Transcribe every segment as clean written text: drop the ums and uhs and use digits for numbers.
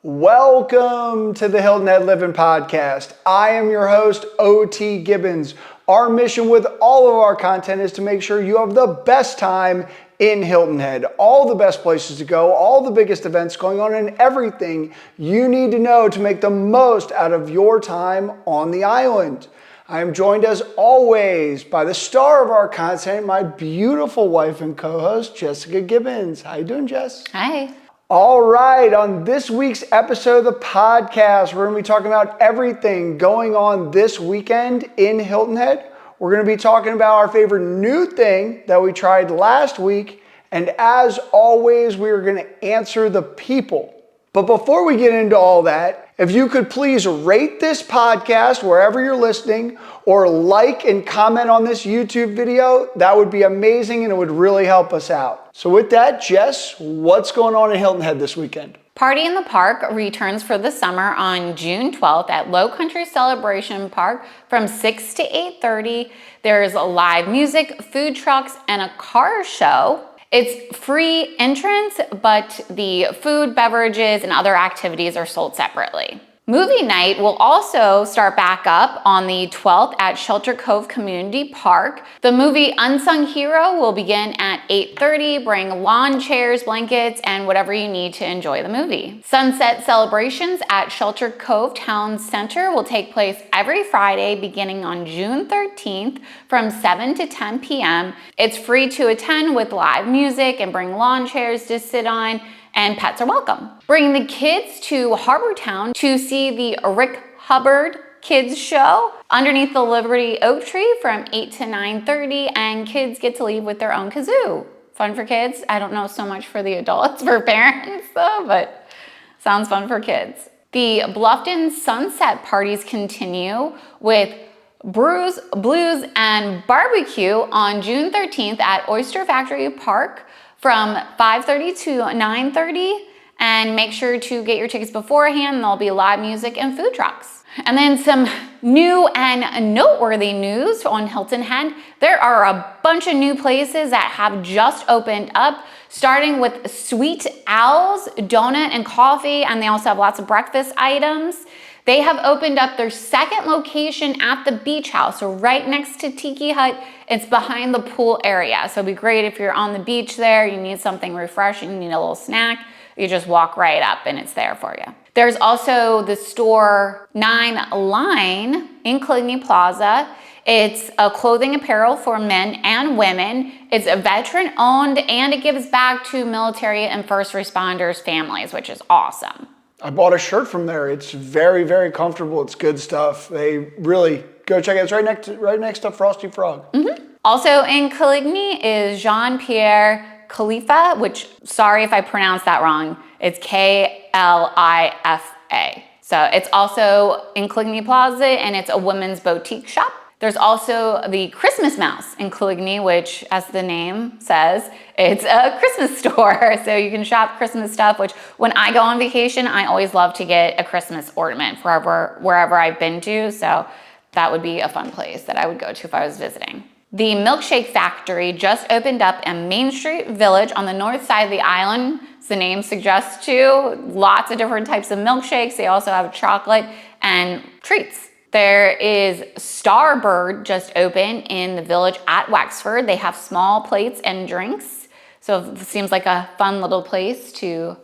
Welcome to the Hilton Head Living Podcast. I am your host, O.T. Gibbons. Our mission with all of our content is to make sure you have the best time in Hilton Head. All the best places to go, all the biggest events going on, and everything you need to know to make the most out of your time on the island. I am joined as always by the star of our content, my beautiful wife and co-host, Jessica Gibbons. How you doing, Jess? Hi. All right, on this week's episode of the podcast, we're going to be talking about everything going on this weekend in Hilton Head. We're going to be talking about our favorite new thing that we tried last week. And as always, we are going to answer the people. But before we get into all that, if you could please rate this podcast wherever you're listening or like and comment on this YouTube video, that would be amazing and it would really help us out. So with that, Jess, what's going on in Hilton Head this weekend? Party in the Park returns for the summer on June 12th at Lowcountry Celebration Park from 6 to 8:30. There's live music, food trucks, and a car show. It's free entrance, but the food, beverages, and other activities are sold separately. Movie night will also start back up on the 12th at Shelter Cove Community Park. The movie Unsung Hero will begin at 8:30. Bring lawn chairs, blankets, and whatever you need to enjoy the movie. Sunset celebrations at Shelter Cove Town Center will take place every Friday beginning on June 13th from 7 to 10 p.m. It's free to attend with live music and bring lawn chairs to sit on, and pets are welcome. Bring the kids to Harbortown to see the Rick Hubbard Kids Show underneath the Liberty Oak Tree from 8 to 9:30, and kids get to leave with their own kazoo. Fun for kids. I don't know so much for the adults, for parents though, but sounds fun for kids. The Bluffton Sunset parties continue with Brews, Blues, and Barbecue on June 13th at Oyster Factory Park from 5:30 to 9:30, and make sure to get your tickets beforehand. There'll be live music and food trucks. And then some new and noteworthy news on Hilton Head. There are a bunch of new places that have just opened up, starting with Sweet Owl's Donut and Coffee, and they also have lots of breakfast items. They have opened up their second location at the beach house, so right next to Tiki Hut. It's behind the pool area, so it'd be great if you're on the beach there, you need something refreshing, you need a little snack, you just walk right up and it's there for you. There's also the Store 9 line in Coligny Plaza. It's a clothing apparel for men and women. It's a veteran owned, and it gives back to military and first responders families, which is awesome. I bought a shirt from there. It's very, very comfortable. It's good stuff. They really, go check it out. It's right next to Frosty Frog. Mm-hmm. Also in Coligny is Jean-Pierre Khalifa, which, sorry if I pronounced that wrong. It's Klifa. So it's also in Coligny Plaza, and it's a women's boutique shop. There's also the Christmas Mouse in Coligny, which, as the name says, it's a Christmas store. So you can shop Christmas stuff, which when I go on vacation, I always love to get a Christmas ornament wherever I've been to. So that would be a fun place that I would go to if I was visiting. The Milkshake Factory just opened up in Main Street Village on the north side of the island. As the name suggests too, lots of different types of milkshakes. They also have chocolate and treats. There is Starbird just opened in the village at Wexford. They have small plates and drinks. So it seems like a fun little place to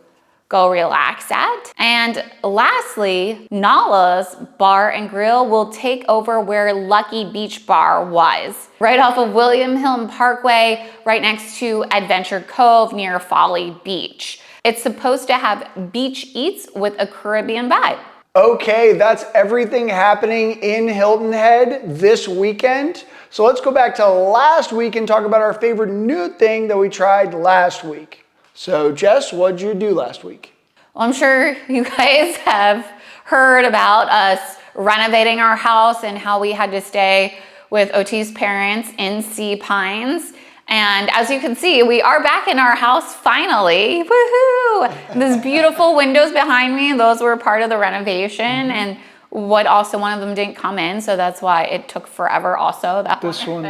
go relax at. And lastly, Nala's Bar and Grill will take over where Lucky Beach Bar was, right off of William Hill Parkway, right next to Adventure Cove near Folly Beach. It's supposed to have beach eats with a Caribbean vibe. Okay, that's everything happening in Hilton Head this weekend. So let's go back to last week and talk about our favorite new thing that we tried last week. So Jess, what did you do last week? Well, I'm sure you guys have heard about us renovating our house and how we had to stay with OT's parents in Sea Pines. And as you can see, we are back in our house finally. Woohoo! These beautiful windows behind me, those were part of the renovation. And one of them didn't come in, so that's why it took forever also. This one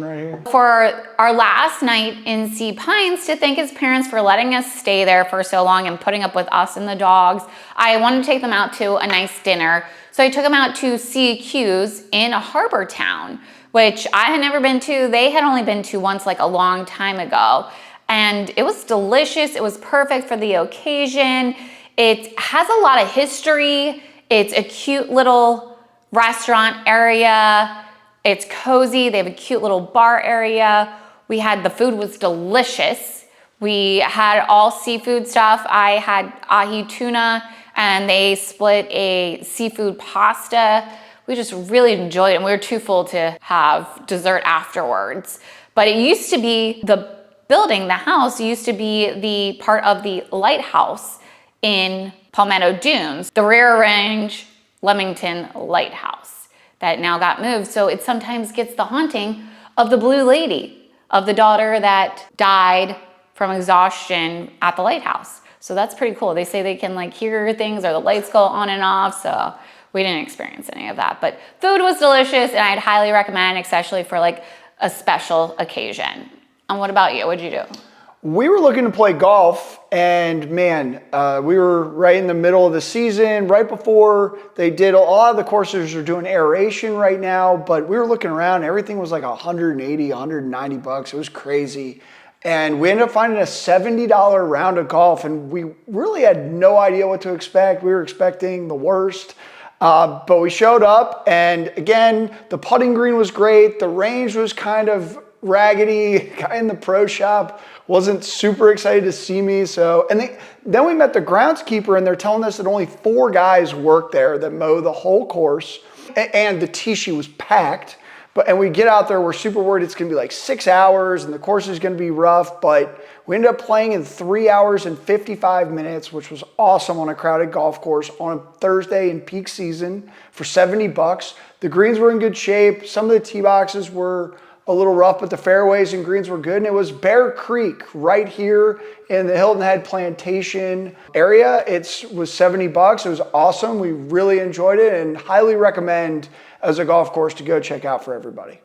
right here. For our last night in Sea Pines, to thank his parents for letting us stay there for so long and putting up with us and the dogs, I wanted to take them out to a nice dinner. So I took them out to CQ's in Harbor Town, which I had never been to. They had only been to once, like a long time ago. And it was delicious. It was perfect for the occasion. It has a lot of history. It's a cute little restaurant area. It's cozy. They have a cute little bar area. The food was delicious. We had all seafood stuff. I had ahi tuna and they split a seafood pasta. We just really enjoyed it and we were too full to have dessert afterwards. But it used to be the house used to be the part of the lighthouse in Palmetto Dunes, the rear range Leamington Lighthouse that now got moved. So it sometimes gets the haunting of the blue lady, of the daughter that died from exhaustion at the lighthouse. So that's pretty cool. They say they can like hear things or the lights go on and off. So we didn't experience any of that, but food was delicious and I'd highly recommend, especially for like a special occasion. And what about you? What'd you do? We were looking to play golf, and man, we were right in the middle of the season, right before they did. A lot of the courses are doing aeration right now, but we were looking around. Everything was like $180, $190. It was crazy. And we ended up finding a $70 round of golf, and we really had no idea what to expect. We were expecting the worst. But we showed up, and again, the putting green was great. The range was kind of raggedy. Guy in the pro shop wasn't super excited to see me. Then we met the groundskeeper and they're telling us that only 4 guys work there that mow the whole course. And the tee sheet was packed. And we get out there, we're super worried it's gonna be like 6 hours and the course is gonna be rough, but we ended up playing in 3 hours and 55 minutes, which was awesome on a crowded golf course on a Thursday in peak season for $70. The greens were in good shape. Some of the tee boxes were a little rough, but the fairways and greens were good. And it was Bear Creek right here in the Hilton Head Plantation area. It was $70. It was awesome. We really enjoyed it and highly recommend as a golf course to go check out for everybody.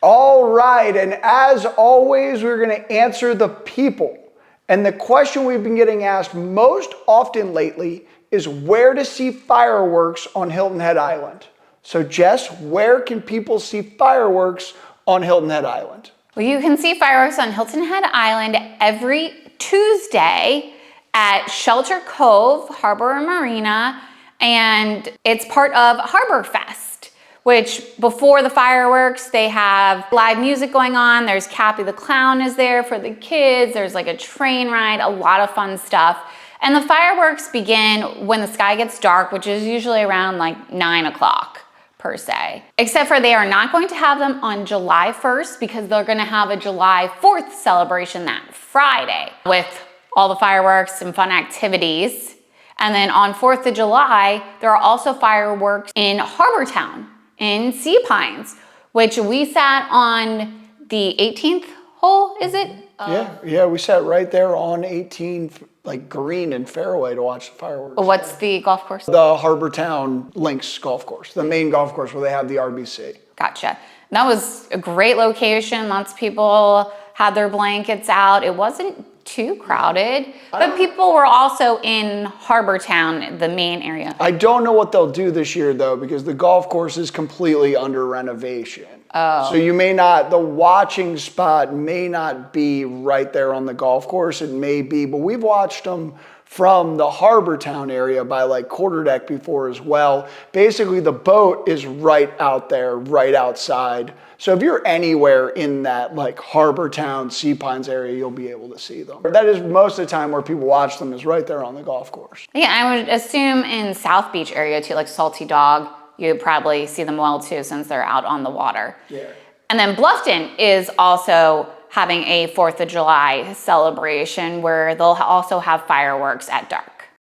All right, and as always, we're gonna answer the people. And the question we've been getting asked most often lately is where to see fireworks on Hilton Head Island. So Jess, where can people see fireworks on Hilton Head Island? Well, you can see fireworks on Hilton Head Island every Tuesday at Shelter Cove Harbor and Marina, and it's part of Harbor Fest, which before the fireworks, they have live music going on. There's Cappy the Clown is there for the kids. There's like a train ride, a lot of fun stuff. And the fireworks begin when the sky gets dark, which is usually around like 9 o'clock. Per se, except for they are not going to have them on July 1st because they're going to have a July 4th celebration that Friday with all the fireworks and fun activities. And then on 4th of July, there are also fireworks in Harbor Town in Sea Pines, which we sat on the 18th hole, is it? Yeah, we sat right there on 18, like green and fairway to watch the fireworks. What's the golf course? The Harbor Town Links golf course, the main golf course where they have the RBC. Gotcha. That was a great location. Lots of people had their blankets out. It wasn't too crowded, but people were also in Harbor Town, the main area. I don't know what they'll do this year though, because the golf course is completely under renovation. Oh. So the watching spot may not be right there on the golf course. It may be, but we've watched them from the Harbor Town area by like quarterdeck before as well. Basically the boat is right out there, right outside. So if you're anywhere in that like Harbor Town, Sea Pines area, you'll be able to see them. That is most of the time where people watch them is right there on the golf course. Yeah, I would assume in South Beach area too, like Salty Dog, you'd probably see them well too since they're out on the water. Yeah. And then Bluffton is also having a 4th of July celebration where they'll also have fireworks at dark.